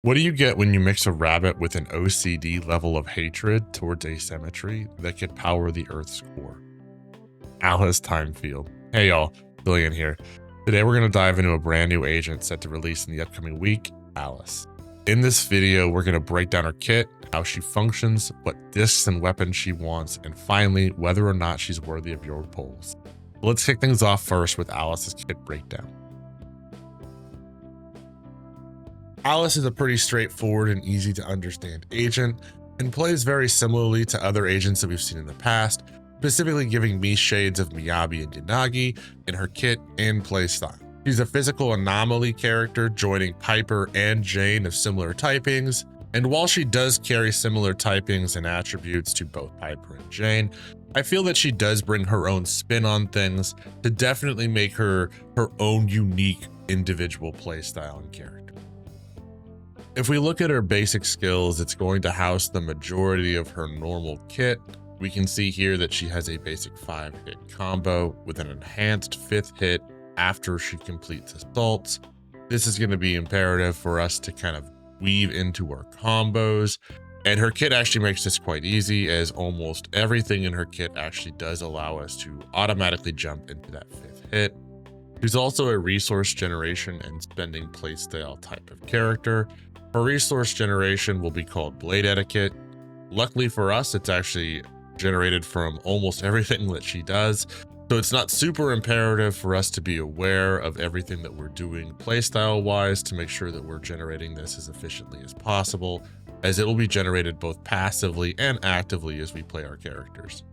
What do you get when you mix a rabbit with an OCD level of hatred towards asymmetry that could power the Earth's core? Alice Timefield. Hey y'all, Tilion here. Today we're going to dive into a brand new agent set to release in the upcoming week, Alice. In this video, we're going to break down her kit, how she functions, what discs and weapons she wants, and finally, whether or not she's worthy of your polls. Let's kick things off first with Alice's kit breakdown. Alice is a pretty straightforward and easy to understand agent and plays very similarly to other agents that we've seen in the past, specifically giving me shades of Miyabi and Yanagi in her kit and playstyle. She's a physical anomaly character joining Piper and Jane of similar typings, and while she does carry similar typings and attributes to both Piper and Jane, I feel that she does bring her own spin on things to definitely make her own unique individual playstyle and character. If we look at her basic skills, it's going to house the majority of her normal kit. We can see here that she has a basic 5-hit combo with an enhanced 5th hit after she completes assaults. This is going to be imperative for us to kind of weave into her combos, and her kit actually makes this quite easy, as almost everything in her kit actually does allow us to automatically jump into that 5th hit. She's also a resource generation and spending playstyle type of character. Her resource generation will be called Blade Etiquette. Luckily for us, it's actually generated from almost everything that she does, so it's not super imperative for us to be aware of everything that we're doing playstyle wise to make sure that we're generating this as efficiently as possible, as it will be generated both passively and actively as we play our characters.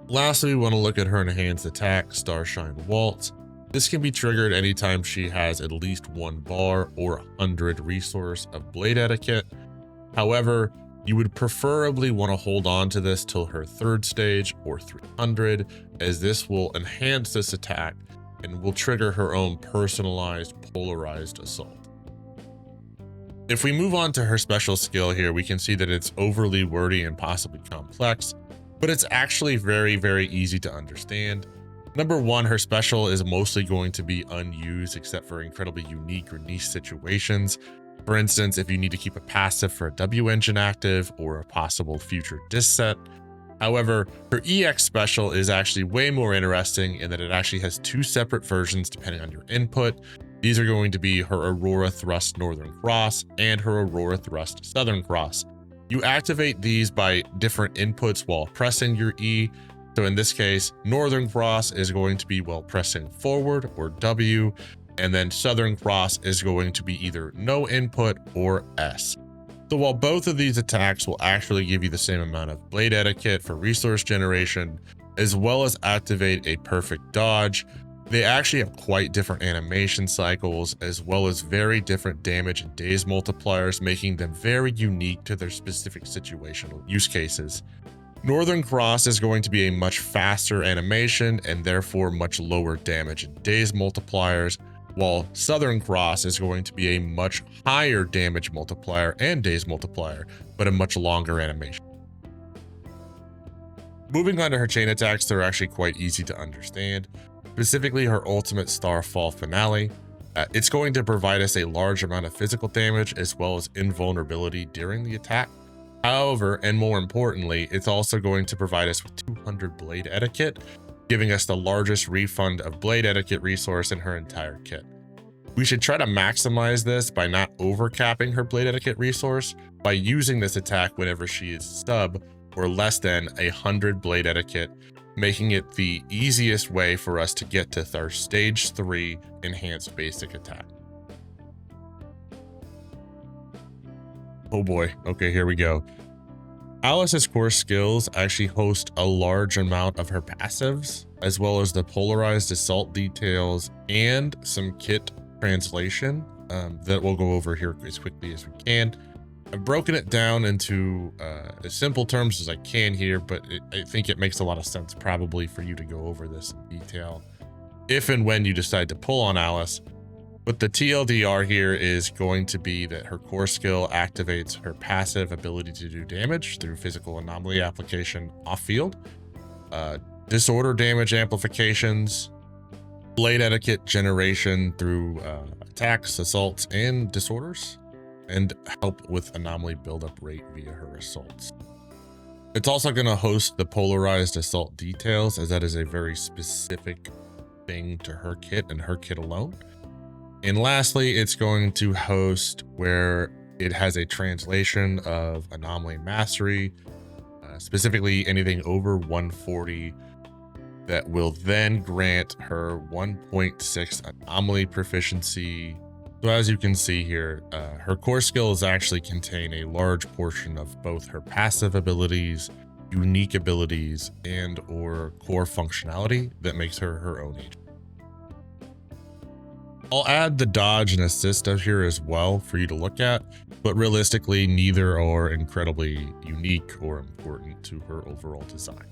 Lastly, we want to look at her enhanced attack, Starshine Waltz. This can be triggered anytime she has at least 1 bar or 100 resource of Blade Etiquette. However, you would preferably want to hold on to this till her 3rd stage or 300, as this will enhance this attack and will trigger her own personalized polarized assault. If we move on to her special skill here, we can see that it's overly wordy and possibly complex, but it's actually very, very easy to understand. Number 1, her special is mostly going to be unused except for incredibly unique or niche situations. For instance, if you need to keep a passive for a W engine active or a possible future disc set. However, her EX special is actually way more interesting in that it actually has 2 separate versions depending on your input. These are going to be her Aurora Thrust Northern Cross and her Aurora Thrust Southern Cross. You activate these by different inputs while pressing your E. So in this case, Northern Cross is going to be while pressing forward or W, and then Southern Cross is going to be either no input or S. So while both of these attacks will actually give you the same amount of Blade Etiquette for resource generation, as well as activate a perfect dodge, they actually have quite different animation cycles, as well as very different damage and daze multipliers, making them very unique to their specific situational use cases. Northern Cross is going to be a much faster animation and therefore much lower damage and daze multipliers, while Southern Cross is going to be a much higher damage multiplier and daze multiplier, but a much longer animation. Moving on to her chain attacks, they're actually quite easy to understand, specifically her ultimate Starfall Finale. It's going to provide us a large amount of physical damage as well as invulnerability during the attack. However, and more importantly, it's also going to provide us with 200 Blade Etiquette, giving us the largest refund of Blade Etiquette resource in her entire kit. We should try to maximize this by not overcapping her Blade Etiquette resource by using this attack whenever she is sub or less than 100 Blade Etiquette, making it the easiest way for us to get to our stage 3 enhanced basic attack. Oh boy, okay, here we go. Alice's core skills actually host a large amount of her passives, as well as the polarized assault details and some kit translation that we'll go over here as quickly as we can. I've broken it down into as simple terms as I can here, but I think it makes a lot of sense probably for you to go over this in detail if and when you decide to pull on Alice. But the TLDR here is going to be that her core skill activates her passive ability to do damage through physical anomaly application off field, disorder damage amplifications, Blade Etiquette generation through attacks, assaults, and disorders, and help with anomaly buildup rate via her assaults. It's also going to host the polarized assault details, as that is a very specific thing to her kit and her kit alone. And lastly, it's going to host where it has a translation of anomaly mastery, specifically anything over 140, that will then grant her 1.6 anomaly proficiency. So as you can see here, her core skills actually contain a large portion of both her passive abilities, unique abilities, and or core functionality that makes her her own agent. I'll add the dodge and assist up here as well for you to look at, but realistically, neither are incredibly unique or important to her overall design.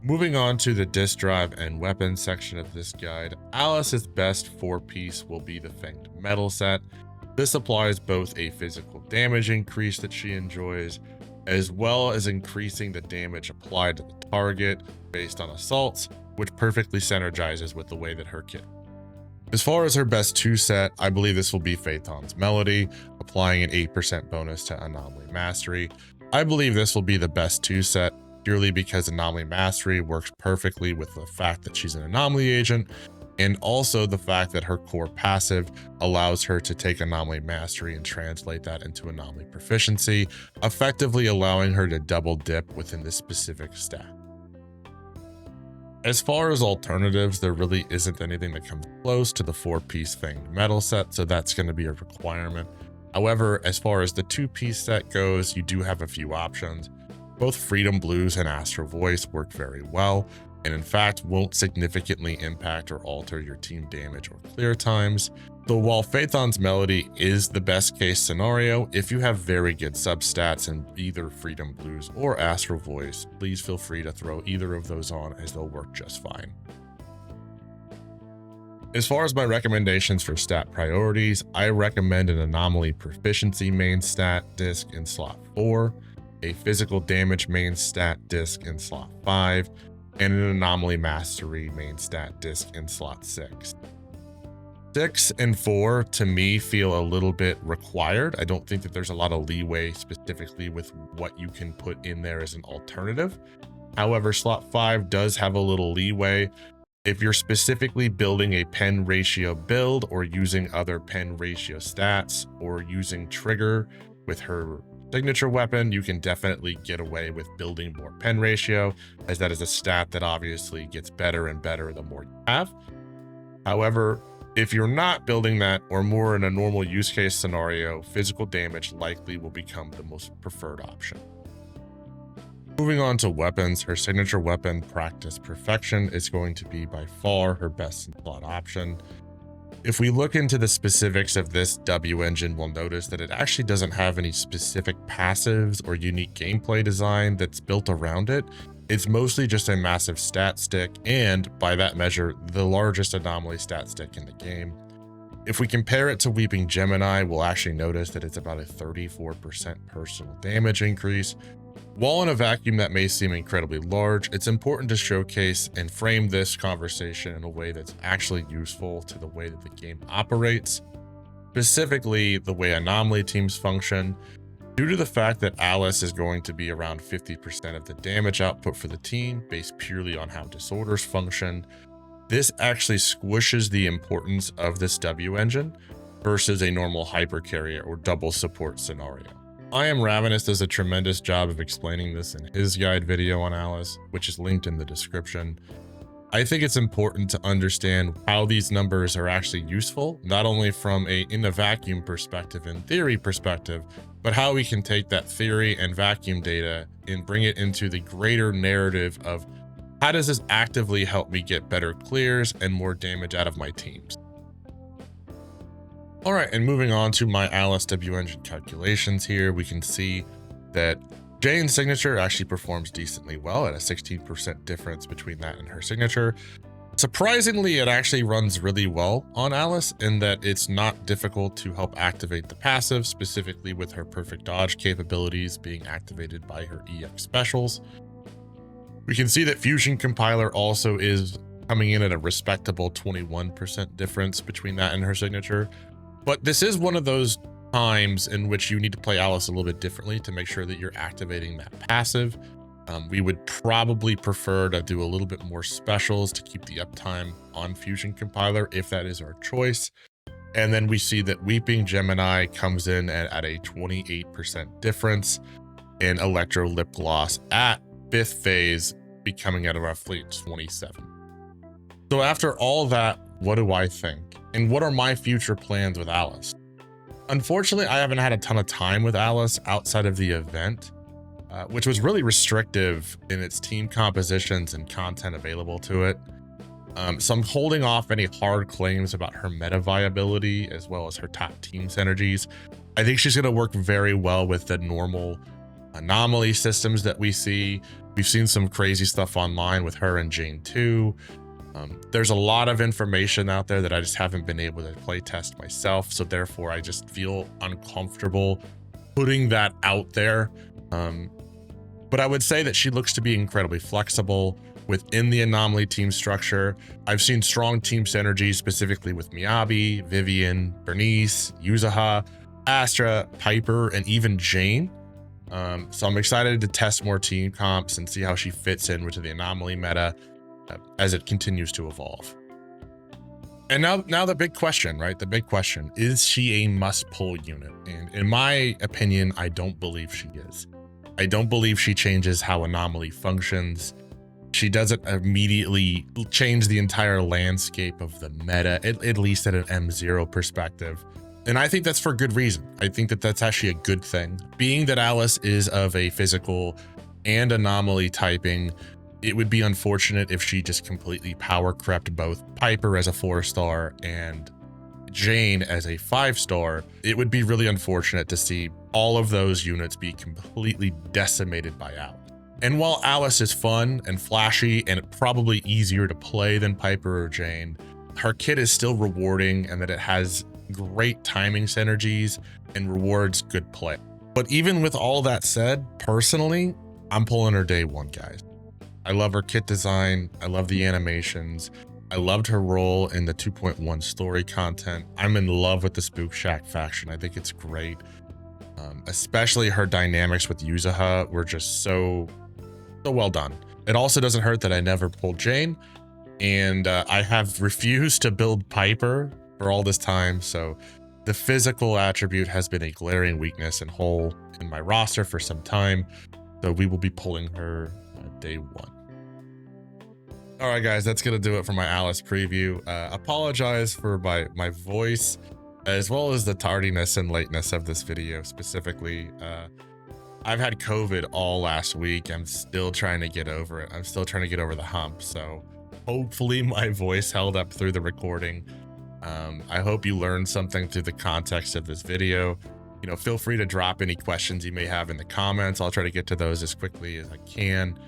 Moving on to the disc drive and weapons section of this guide, Alice's best 4-piece will be the Fanged Metal set. This applies both a physical damage increase that she enjoys, as well as increasing the damage applied to the target based on assaults, which perfectly synergizes with the way that her kit. As far as her best 2 set, I believe this will be Phaethon's Melody, applying an 8% bonus to Anomaly Mastery. I believe this will be the best 2 set, purely because Anomaly Mastery works perfectly with the fact that she's an anomaly agent, and also the fact that her core passive allows her to take Anomaly Mastery and translate that into Anomaly Proficiency, effectively allowing her to double dip within this specific stat. As far as alternatives, there really isn't anything that comes close to the 4-piece Fanged Metal set, so that's going to be a requirement. However, as far as the 2-piece set goes, you do have a few options. Both Freedom Blues and Astral Voice work very well, and in fact won't significantly impact or alter your team damage or clear times. So while Phaethon's Melody is the best case scenario, if you have very good substats in either Freedom Blues or Astral Voice, please feel free to throw either of those on, as they'll work just fine. As far as my recommendations for stat priorities, I recommend an Anomaly Proficiency main stat disc in slot 4, a Physical Damage main stat disc in slot 5, and an Anomaly Mastery main stat disc in slot 6. 6 and 4 to me feel a little bit required. I don't think that there's a lot of leeway specifically with what you can put in there as an alternative. However, slot 5 does have a little leeway. If you're specifically building a pen ratio build or using other pen ratio stats or using trigger with her signature weapon, you can definitely get away with building more pen ratio, as that is a stat that obviously gets better and better the more you have. However, if you're not building that, or more in a normal use case scenario, physical damage likely will become the most preferred option. Moving on to weapons, her signature weapon, Practice Perfection, is going to be by far her best slot option. If we look into the specifics of this W engine, we'll notice that it actually doesn't have any specific passives or unique gameplay design that's built around it. It's mostly just a massive stat stick, and by that measure, the largest anomaly stat stick in the game. If we compare it to Weeping Gemini, we'll actually notice that it's about a 34% personal damage increase. While in a vacuum that may seem incredibly large, it's important to showcase and frame this conversation in a way that's actually useful to the way that the game operates, specifically the way anomaly teams function. Due to the fact that Alice is going to be around 50% of the damage output for the team based purely on how disorders function, this actually squishes the importance of this W engine versus a normal hypercarrier or double support scenario. I Am Ravenous does a tremendous job of explaining this in his guide video on Alice, which is linked in the description. I think it's important to understand how these numbers are actually useful, not only from a in a vacuum perspective and theory perspective, but how we can take that theory and vacuum data and bring it into the greater narrative of how does this actively help me get better clears and more damage out of my teams. All right, and moving on to my Alice W engine calculations here, we can see that Jane's signature actually performs decently well at a 16% difference between that and her signature. Surprisingly, it actually runs really well on Alice in that it's not difficult to help activate the passive, specifically with her perfect dodge capabilities being activated by her EX specials. We can see that Fusion Compiler also is coming in at a respectable 21% difference between that and her signature. But this is one of those times in which you need to play Alice a little bit differently to make sure that you're activating that passive. We would probably prefer to do a little bit more specials to keep the uptime on Fusion Compiler if that is our choice. And then we see that Weeping Gemini comes in at a 28% difference in Electro Lip Gloss at 5th phase, becoming at roughly 27. So after all that, what do I think? And what are my future plans with Alice? Unfortunately, I haven't had a ton of time with Alice outside of the event, which was really restrictive in its team compositions and content available to it. So I'm holding off any hard claims about her meta viability as well as her top team synergies. I think she's going to work very well with the normal anomaly systems that we see. We've seen some crazy stuff online with her and Jane too. There's a lot of information out there that I just haven't been able to play test myself. So therefore I just feel uncomfortable putting that out there. But I would say that she looks to be incredibly flexible within the anomaly team structure. I've seen strong team synergy specifically with Miyabi, Vivian, Bernice, Yuzuha, Astra, Piper, and even Jane. So I'm excited to test more team comps and see how she fits in with the anomaly meta as it continues to evolve. And now the big question, right? The big question, is she a must-pull unit? And in my opinion, I don't believe she is. I don't believe she changes how anomaly functions. She doesn't immediately change the entire landscape of the meta, at least at an M0 perspective. And I think that's for good reason. I think that that's actually a good thing. Being that Alice is of a physical and anomaly typing, it would be unfortunate if she just completely power crept both Piper as a 4-star and Jane as a 5-star. It would be really unfortunate to see all of those units be completely decimated by Alice. And while Alice is fun and flashy and probably easier to play than Piper or Jane, her kit is still rewarding and that it has great timing synergies and rewards good play. But even with all that said, personally, I'm pulling her day one, guys. I love her kit design. I love the animations. I loved her role in the 2.1 story content. I'm in love with the Spook Shack faction. I think it's great. Especially her dynamics with Yuzuha were just so well done. It also doesn't hurt that I never pulled Jane, and I have refused to build Piper for all this time. So the physical attribute has been a glaring weakness and hole in my roster for some time. So we will be pulling her day one. All right, guys, that's going to do it for my Alice preview. Apologize for my voice, as well as the tardiness and lateness of this video specifically. I've had COVID all last week. I'm still trying to get over it. I'm still trying to get over the hump. So hopefully my voice held up through the recording. I hope you learned something through the context of this video. You know, feel free to drop any questions you may have in the comments. I'll try to get to those as quickly as I can.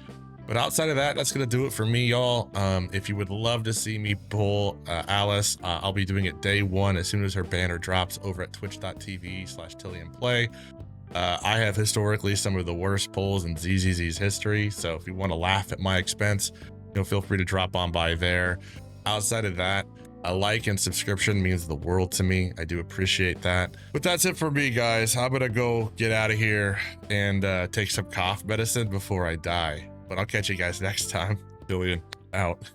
But outside of that, that's going to do it for me, y'all. If you would love to see me pull Alice, I'll be doing it day one as soon as her banner drops over at twitch.tv/TilionPlay. I have historically some of the worst pulls in ZZZ's history. So if you want to laugh at my expense, you know, feel free to drop on by there. Outside of that, a like and subscription means the world to me. I do appreciate that. But that's it for me, guys. I'm going to go get out of here and take some cough medicine before I die. But I'll catch you guys next time. Tilion out.